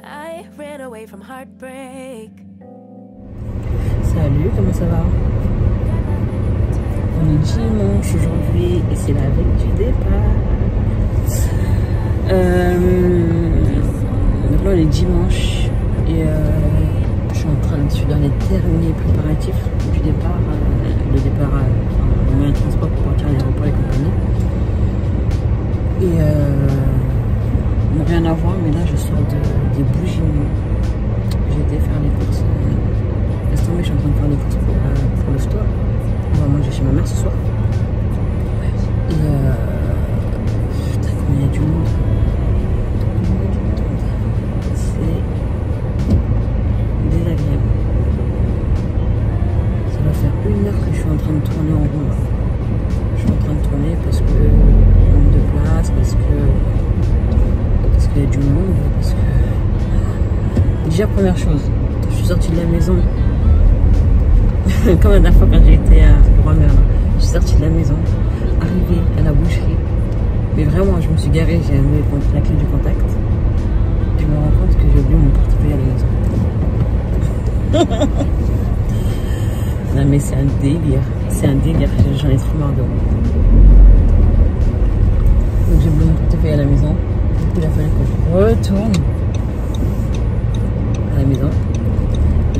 I ran away from heartbreak. Salut, comment ça va? On est dimanche aujourd'hui et c'est la veille du départ. Donc là on est dimanche et je suis dans les derniers préparatifs du départ. Le départ, le moyen de transport pour partir à l'aéroport et compagnie. Et n'a rien à voir, mais là je sors des bougies. J'ai été faire les courses. Laisse tomber, je suis en train de faire des courses pour le store. On va manger chez ma mère ce soir. Et putain, comme il y a du monde. C'est désagréable. Ça va faire 1 heure que je suis en train de tourner en rond là. Je suis en train de tourner parce que manque de place, parce qu'il y a du monde, parce que... Déjà première chose, je suis sortie de la maison. Comme la dernière fois quand j'ai été à Roi-Merlin, je suis sortie de la maison, arrivée à la boucherie, mais vraiment je me suis garée, j'ai amené la clé du contact, je me rends compte que j'ai oublié mon portefeuille à la maison. Non mais c'est un délire, j'en ai trop marre de moi. Donc j'ai oublié mon portefeuille à la maison, du coup il a fallu que je retourne à la maison.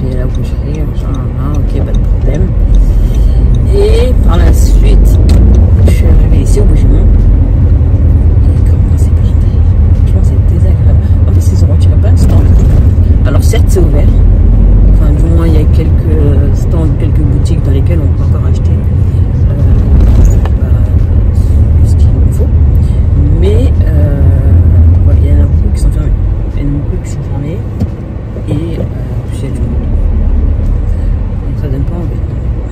J'ai la boucherie, genre, ok, pas de problème. Et par la suite, je suis arrivée ici au Bougiemont. Et comment c'est blindé. Franchement, c'est désagréable. En plus, ils ont retiré plein de stands. Alors, certes, c'est ouvert. Enfin, du moins, il y a quelques stands, quelques boutiques dans lesquelles on peut encore acheter ce qu'il nous faut. Mais, ouais, il y en a beaucoup qui sont fermés. Et puis, il y a du monde. Donc ça donne pas envie.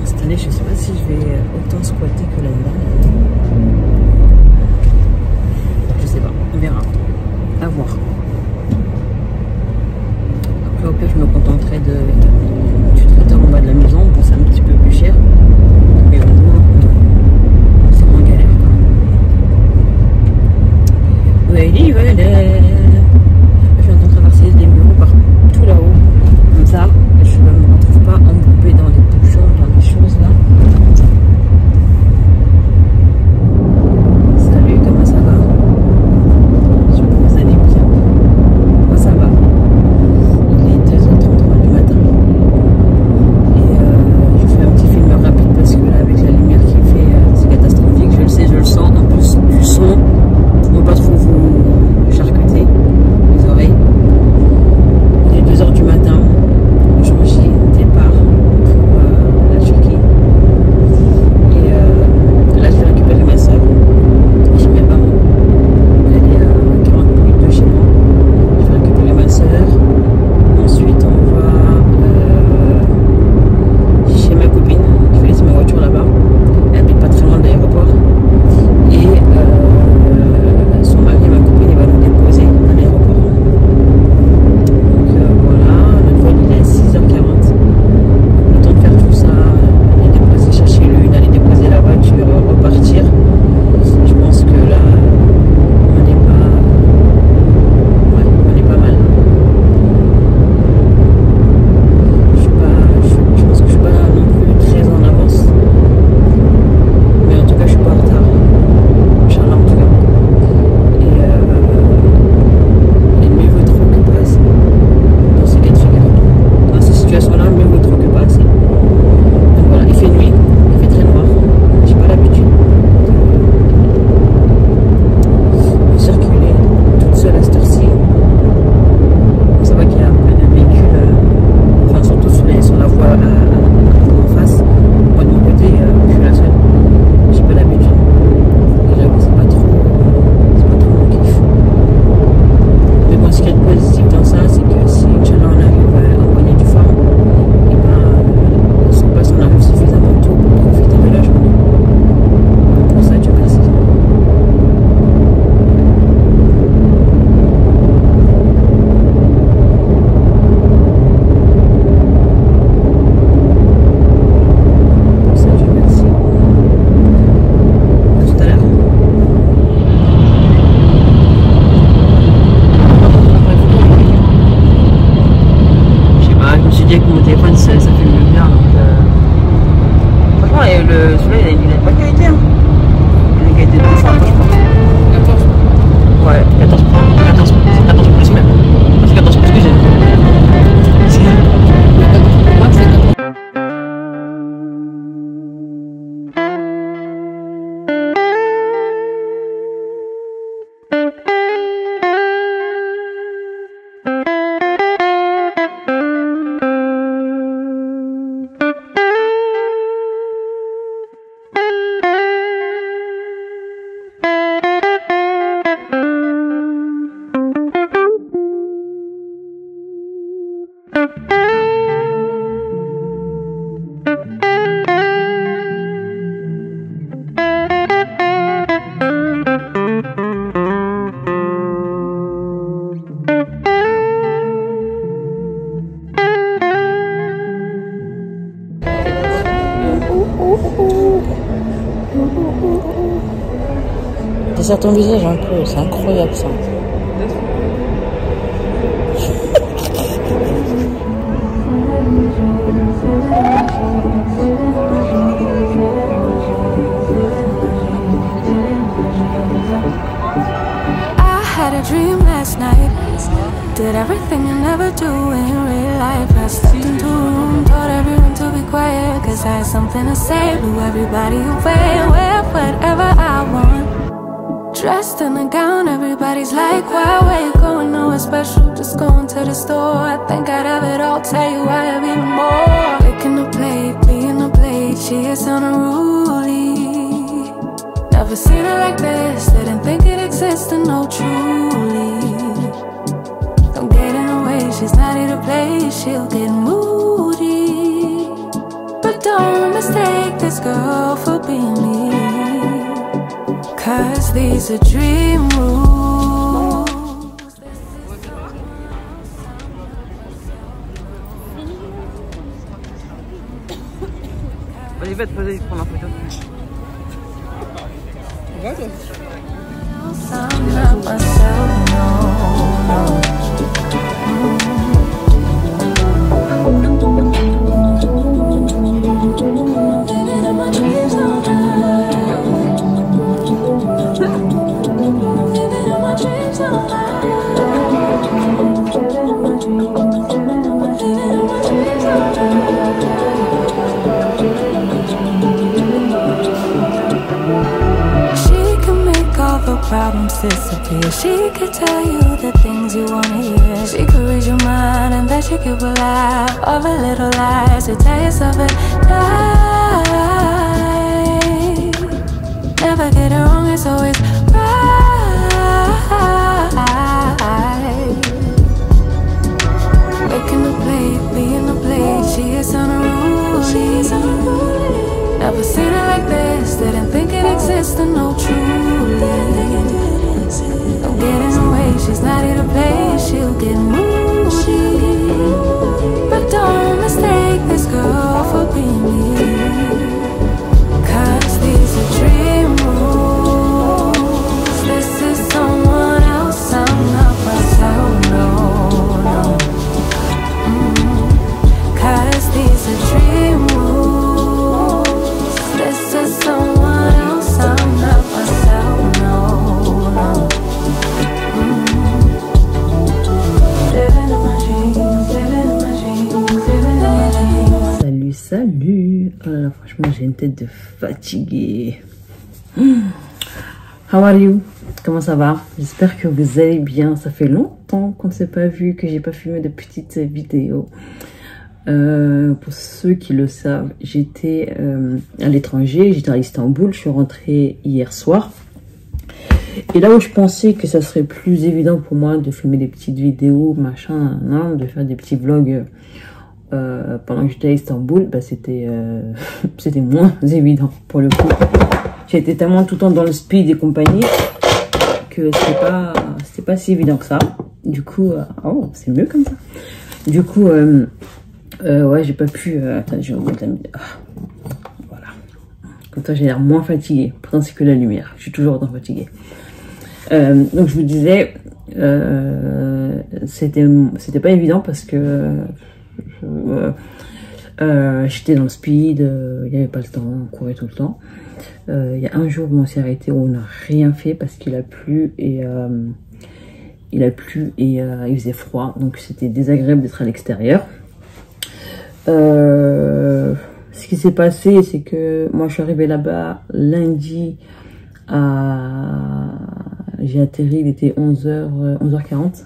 Cette année, je sais pas si je vais autant squatter que l'année dernière. Je sais pas, on verra. À voir. Après, au pire, je me contenterai du traiteur en bas de la maison. Bon, c'est un petit peu plus cher. Mais au moins, c'est moins galère. Oui, voilà. Je suis en train de traverser des bureaux par tout là-haut. Comme ça, je ne me retrouve pas embourbée dans des bouchons, dans des choses là. Salut, comment ça va? Je sais pas comment ça dit, ça. Moi ça va. Il est 2h33 du matin. Et je fais un petit film rapide parce que là, avec la lumière qu'il fait, c'est catastrophique. Je le sais, je le sens. En plus du son, on ne va pas trop vous charcuter. à ton visage un peu, c'est incroyable ça. Dream last night. Did everything I never do in real life. I stepped into a room, told everyone to be quiet, cause I had something to say. Blew everybody away, wear whatever I want. Dressed in a gown, everybody's like, where you going? Nowhere special, just going to the store. I think I'd have it all, tell you I have even more. Picking a plate, being a plate, she is unruly. Never seen her like this, didn't think it existed, no truly. Don't get in her way, she's not here to play, she'll get moody. But don't mistake this girl for being me, cause these are dream rules. Vas-y, va te poser, prendre la photo. I'm not myself, no, no. Living in my dreams all night. Living in my dreams all night. Living in my dreams, living in my dreams all night. The problems disappear. She could tell you the things you wanna hear. She could read your mind and bet you could rely over little lies to tell yourself at night. Never get it wrong, it's always right. Making the plate, being the plate, she is unruly. Never seen it like this, didn't think it existed, no truly. Don't get in her way, she's not here to play, she'll get moody. But don't mistake this girl for being me, cause these are dream rules. This is someone else, I'm not myself, no, no. Cause these are dream rules. This is someone else, I'm not myself, no, no. Living in my dreams, living in my dreams, living in my dreams. Salut, salut. Oh là là, franchement, j'ai une tête de fatiguée. How are you? Comment ça va? J'espère que vous allez bien. Ça fait longtemps qu'on ne s'est pas vu, que j'ai pas filmé de petites vidéos. Pour ceux qui le savent, j'étais à l'étranger, j'étais à Istanbul, je suis rentrée hier soir. Et là où je pensais que ça serait plus évident pour moi de filmer des petites vidéos, machin, non, de faire des petits vlogs pendant que j'étais à Istanbul, bah c'était moins évident pour le coup. J'étais tellement tout le temps dans le speed et compagnie que c'était pas si évident que ça. Du coup, oh, c'est mieux comme ça. Du coup, ouais, j'ai pas pu. Attends, je vais remettre la. Voilà. Comme ça, j'ai l'air moins fatiguée. Pourtant, c'est que la lumière. Je suis toujours autant fatiguée. Donc, je vous disais, c'était pas évident parce que j'étais dans le speed. Il n'y avait pas le temps. On courait tout le temps. Il y a un jour où on s'est arrêté où on n'a rien fait parce qu'il a plu et il faisait froid. Donc, c'était désagréable d'être à l'extérieur. Ce qui s'est passé, c'est que moi je suis arrivée là-bas lundi j'ai atterri, il était 11h40.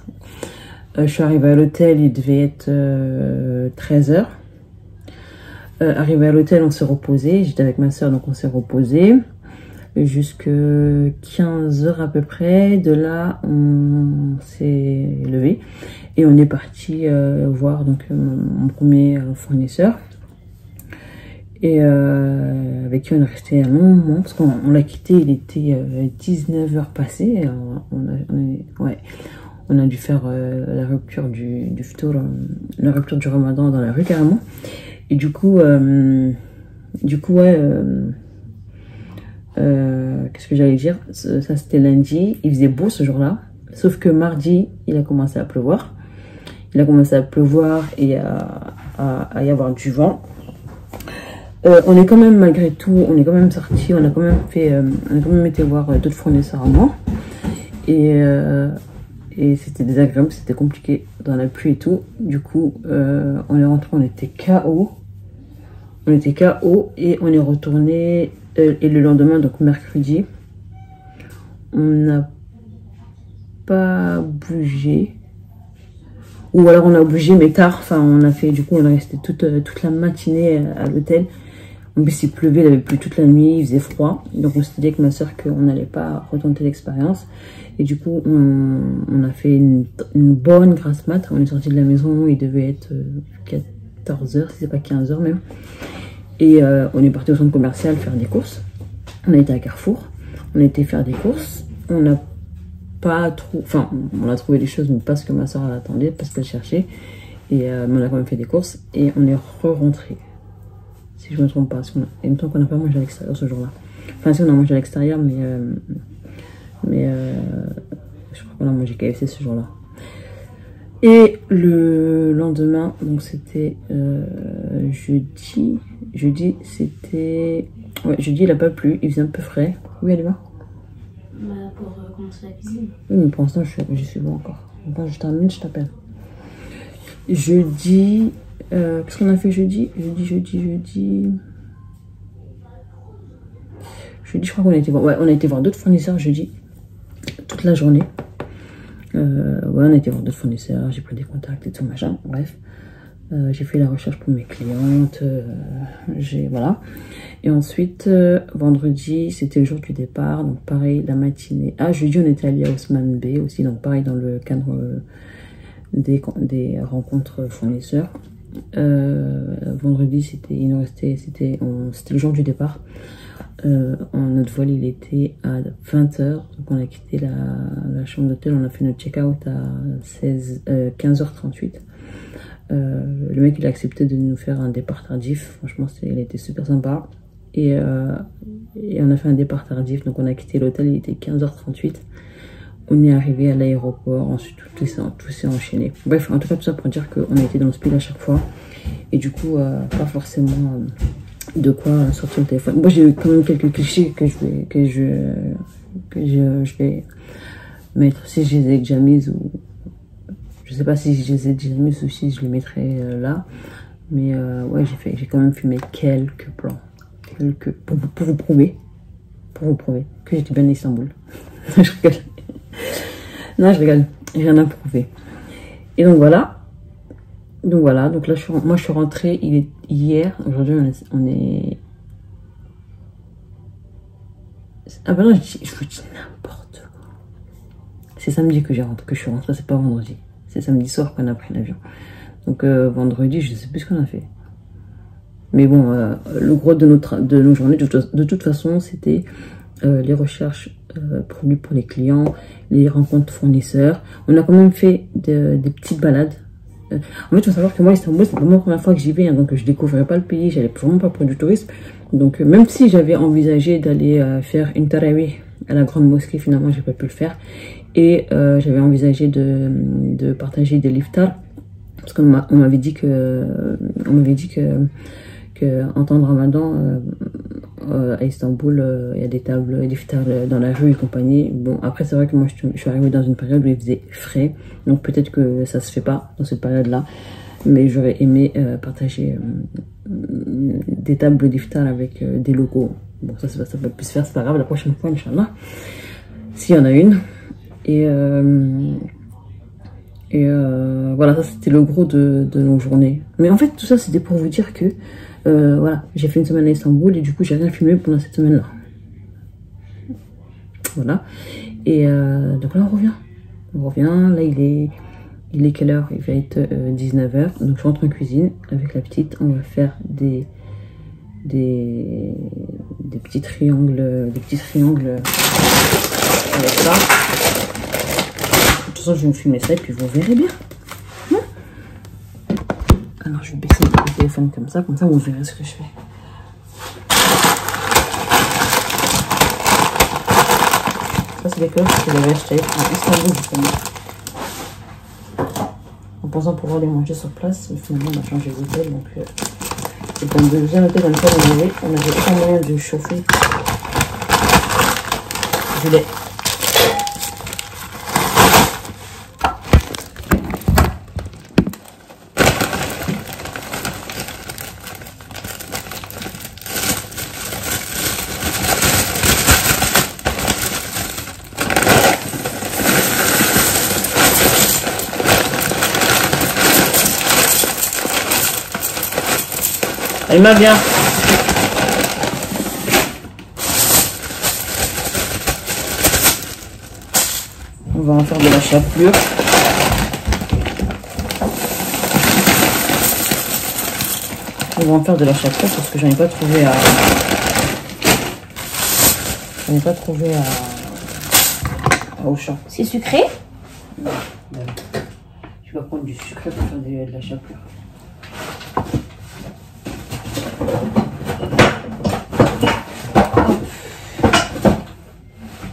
Je suis arrivée à l'hôtel, il devait être 13h. Arrivée à l'hôtel, on s'est reposé. J'étais avec ma soeur, donc on s'est reposé jusqu'à 15h à peu près. De là, on s'est levé et on est parti voir donc mon premier fournisseur, et avec qui on est resté un long moment parce qu'on l'a quitté, il était 19h passé. On a dû faire la rupture du ftour, la rupture du ramadan dans la rue carrément. Et du coup ouais, qu'est-ce que j'allais dire? Ça c'était lundi, il faisait beau ce jour-là. Sauf que mardi, il a commencé à pleuvoir. Il a commencé à pleuvoir et à y avoir du vent. On est quand même, malgré tout, on est quand même sorti, on a quand même été voir d'autres fournisseurs à moi. Et c'était désagréable, c'était compliqué dans la pluie et tout. Du coup, on est rentré, on était KO. On était KO et on est retourné. Et le lendemain, donc mercredi, on n'a pas bougé. Ou alors on a bougé mais tard. Enfin, on a fait, du coup, on est resté toute la matinée à l'hôtel. En plus, il pleuvait, il avait plu toute la nuit, il faisait froid. Donc, on s'est dit avec ma soeur qu'on n'allait pas retenter l'expérience. Et du coup, on a fait une bonne grasse mat. On est sorti de la maison, il devait être 14 h, si c'est pas 15 h même. Et on est parti au centre commercial faire des courses. On a été à Carrefour, on a été faire des courses. On n'a pas trop... Enfin, on a trouvé des choses, mais pas ce que ma soeur attendait, parce qu'elle cherchait. Et mais on a quand même fait des courses et on est re-rentré. Si je me trompe pas, il me semble qu'on n'a pas mangé à l'extérieur ce jour-là. Enfin, si on a mangé à l'extérieur, mais je crois qu'on a mangé KFC ce jour-là. Et le lendemain, donc c'était jeudi. Jeudi, c'était... Ouais, jeudi, il n'a pas plu, il faisait un peu frais. Oui, elle est là. Bah, pour commencer la cuisine. Oui, mais pour l'instant, je suis bon encore. Quand je termine, je t'appelle. Jeudi... qu'est-ce qu'on a fait jeudi? Jeudi, je crois qu'on a été voir... Ouais, on a été voir d'autres fournisseurs jeudi. Toute la journée. Ouais, on a été voir d'autres fournisseurs. J'ai pris des contacts et tout, machin. Bref. J'ai fait la recherche pour mes clientes. Voilà. Et ensuite, vendredi, c'était le jour du départ. Donc, pareil, la matinée. Ah, jeudi, on était allé à Haussmann B aussi. Donc, pareil, dans le cadre des rencontres fournisseurs. Vendredi, c'était le jour du départ. Notre vol il était à 20 h, donc on a quitté la chambre d'hôtel, on a fait notre check-out à 15 h 38. Le mec il a accepté de nous faire un départ tardif, franchement il était super sympa. Et on a fait un départ tardif, donc on a quitté l'hôtel, il était 15 h 38. On est arrivé à l'aéroport, ensuite tout s'est enchaîné. Bref, en tout cas tout ça pour dire qu'on a été dans le speed à chaque fois. Et du coup, pas forcément de quoi sortir le téléphone. Moi j'ai quand même quelques clichés que je vais mettre, si je les ai déjà mises, ou je sais pas si je les ai déjà mises ou si je les mettrai là. Mais ouais, j'ai quand même filmé quelques plans. Pour vous prouver que j'étais bien à Istanbul. Je rigole. Non, je rigole, j'ai rien à prouver. Et donc voilà. Donc là moi je suis rentrée hier. Aujourd'hui on est... Ah bah non, je vous dis n'importe quoi. C'est samedi que je suis rentrée, c'est pas vendredi. C'est samedi soir qu'on a pris l'avion. Donc vendredi, je sais plus ce qu'on a fait. Mais bon, le gros de nos journées, de toute façon, c'était les recherches produits pour les clients, les rencontres fournisseurs. On a quand même fait des petites balades. En fait, il faut savoir que moi, Istanbul, c'est vraiment la première fois que j'y vais, hein, donc je découvrais pas le pays, j'allais vraiment pas pour du tourisme. Donc même si j'avais envisagé d'aller faire une tarawih à la grande mosquée, finalement, j'ai pas pu le faire. Et j'avais envisagé de partager des liftars, parce qu'on m'avait dit que en temps de Ramadan à Istanbul, il y a des tables liftars dans la rue et compagnie. Bon, après c'est vrai que moi je suis arrivée dans une période où il faisait frais, donc peut-être que ça se fait pas dans cette période-là, mais j'aurais aimé partager des tables liftars avec des logos. Bon, ça peut plus se faire, c'est pas grave, la prochaine fois, Inch'Allah, s'il y en a une. Et voilà, ça c'était le gros de nos journées. Mais en fait, tout ça c'était pour vous dire que voilà, j'ai fait une semaine à Istanbul et du coup j'ai rien filmé pendant cette semaine-là. Voilà. Et donc là on revient. Là il est quelle heure? Il va être 19 h. Donc je rentre en cuisine avec la petite. On va faire des petits triangles, avec ça. De toute façon, je vais me filmer ça et puis vous verrez bien. Alors, je vais baisser le téléphone comme ça vous verrez ce que je fais. c'est les cloches que j'avais acheté à Istanbul justement. En pensant pouvoir les manger sur place, mais finalement on a changé d'hôtel, donc c'est un deuxième hôtel dans lequel on avait aucun moyen de chauffer du lait. Elle m'a bien. On va en faire de la chapelure. On va en faire de la chapelure parce que j'en ai pas trouvé à... Auchan. C'est sucré? Non. Je vais prendre du sucre pour faire de la chapelure.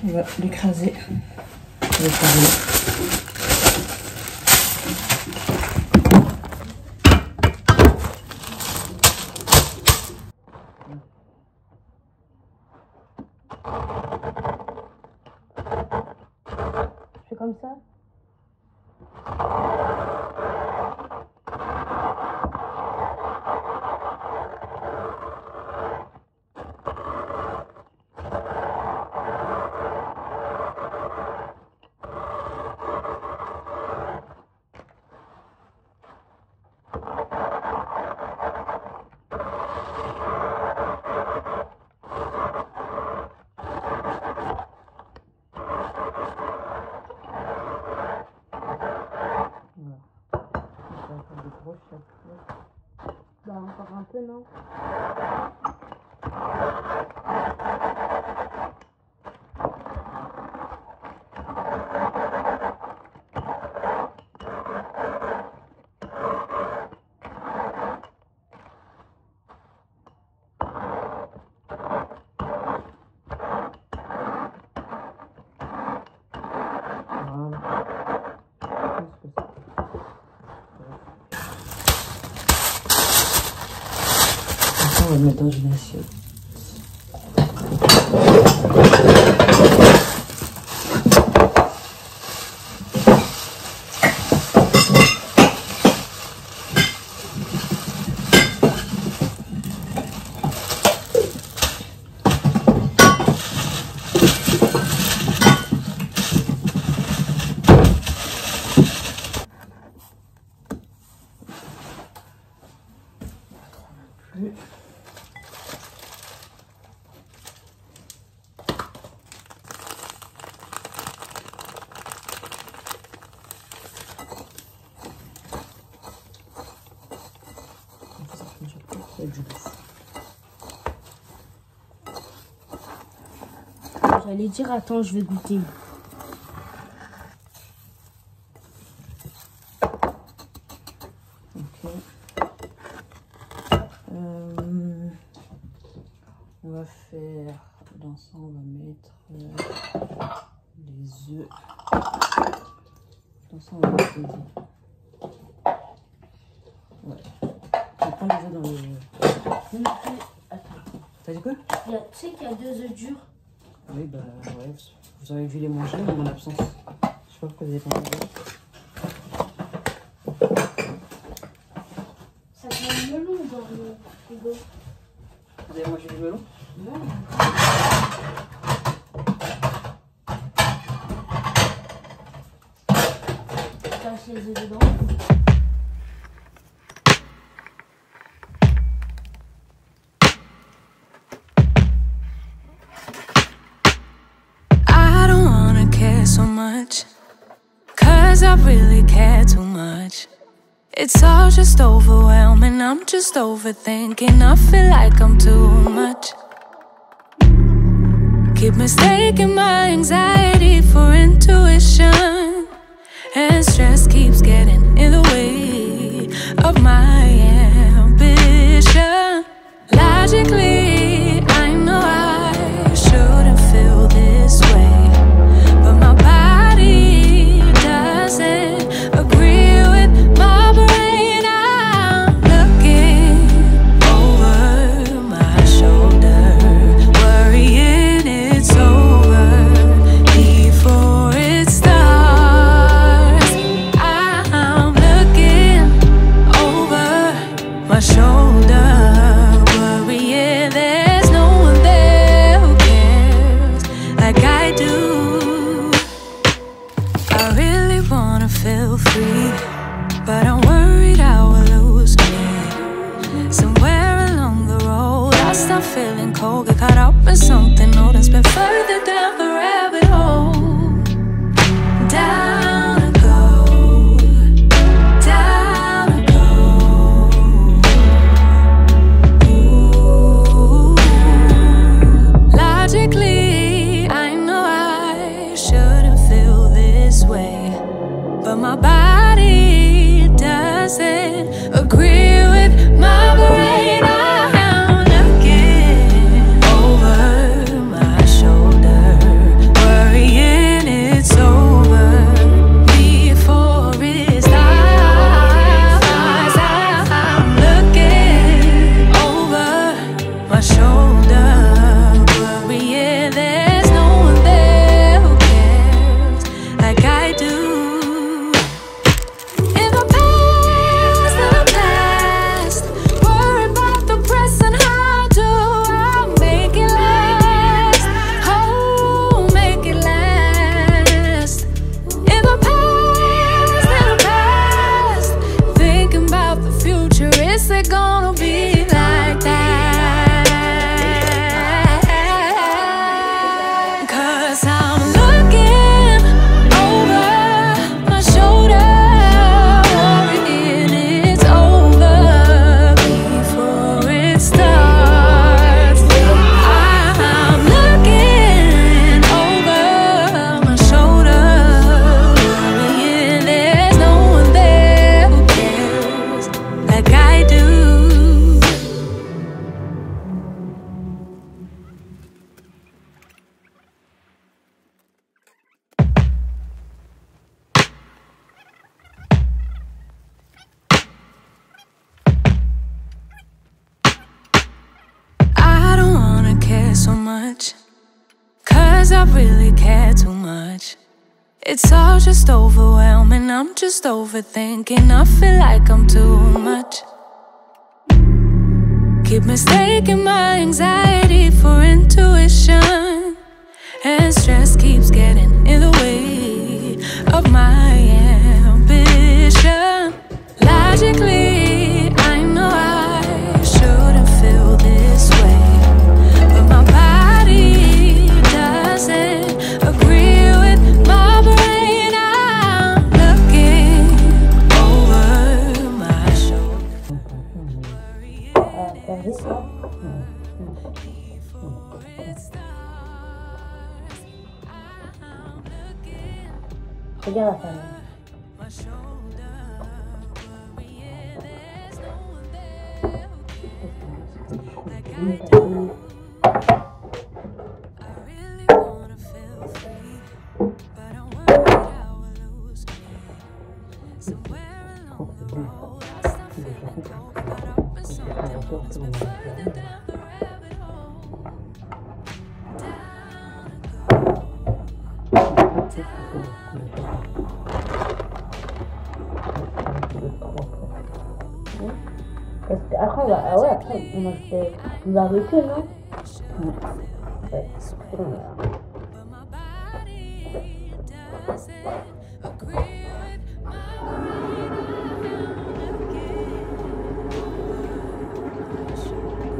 On va l'écraser. Je fais comme ça. Bah encore un peu, non? On va le mettre dans une assiette. J'allais dire, attends, je vais goûter. Ok. On va faire dans ça, on va mettre les œufs. Dans ça, on va mettre les œufs. Ouais. On prend les œufs dans le... Attends. T'as dit quoi? Tu sais qu'il y a 2 œufs durs. Oui, bah ouais, vous avez dû les manger en mon absence. Je sais pas pourquoi vous êtes en train de... Ça fait un melon dans le frigo. Vous avez mangé du melon? Non. Cache les œufs dedans. So much, 'cause I really care too much. It's all just overwhelming, I'm just overthinking. I feel like I'm too much. Keep mistaking my anxiety for intuition, and stress keeps getting in the way of my ambition. Logically, I know I shouldn't feel this way, feel free, but I'm worried I will lose me. Somewhere along the road, I start feeling cold, get caught up in something new that's been further down the rabbit hole. Down to go, down to go. Ooh. Logically, I know I shouldn't feel this way, but my body doesn't agree with my brain. I'm looking over my shoulder, worrying it's over before it starts. I'm looking over my shoulder, worrying there's no one there who cares like I do. In the past, worry about the present. How do I make it last? Oh, make it last. In the past, thinking about the future. Is it gonna be like that? 'Cause I'm looking over my shoulder, worrying it's over before it starts. I'm looking over my shoulder, worrying there's no one there who cares like I do. I don't wanna care so much, 'cause I really care too much. It's all just overwhelming, I'm just overthinking. I feel like I'm too much. Keep mistaking my anxiety for intuition, and stress keeps getting in the way of my ambition. Logically, I know I shouldn't feel this way, but my body doesn't agree with my brain. I'm looking over my shoulder, worrying it's over before it starts. I'm looking Regarde la femme. my shoulder, worrying there's no one there who cares like I do. I really wanna feel free, but I'm worried I will lose me. Somewhere along the road, I start feeling cold, caught up in something that's been further down the rabbit hole. Parce qu'après, bah, ouais, après, on va avec eux, non? Ouais, c'est bon, là. But my body doesn't agree with my brain. I'm looking over my shoulder,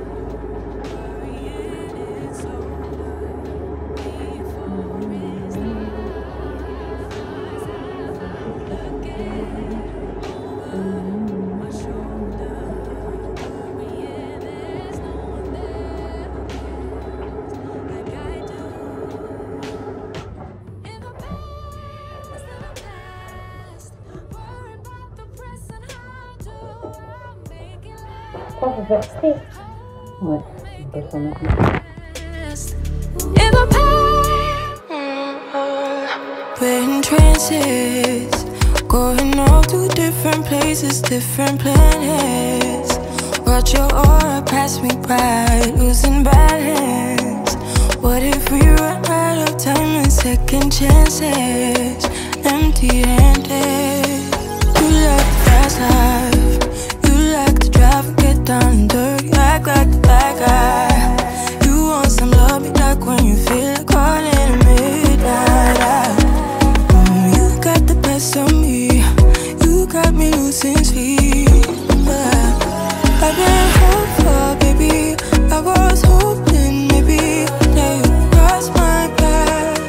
worrying it's over before it starts. Looking over my shoulder, worrying there's no one there who cares like I do. In the past, worry about the present. How do I make it Pourquoi faut faire exprès? Ouais, on peut s'en mettre. last? In the past, we're in trances, going off to different places, different planets. Watch your aura pass me by, losing balance. What if we run out of time and second chances? Empty-handed. You like the fast life, you like to drive and get down and dirty, act like the bad guy. You want some love, be like when you feel like calling at midnight. You got the best of me. You got me losing sleep. I've been hopeful, baby. I was hoping maybe that you cross my path.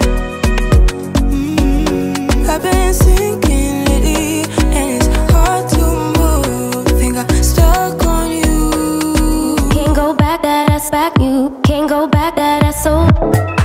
I've been sinking lately, and it's hard to move. Think I'm stuck on you. Can't go back, that ass back. You can't go back, that ass so.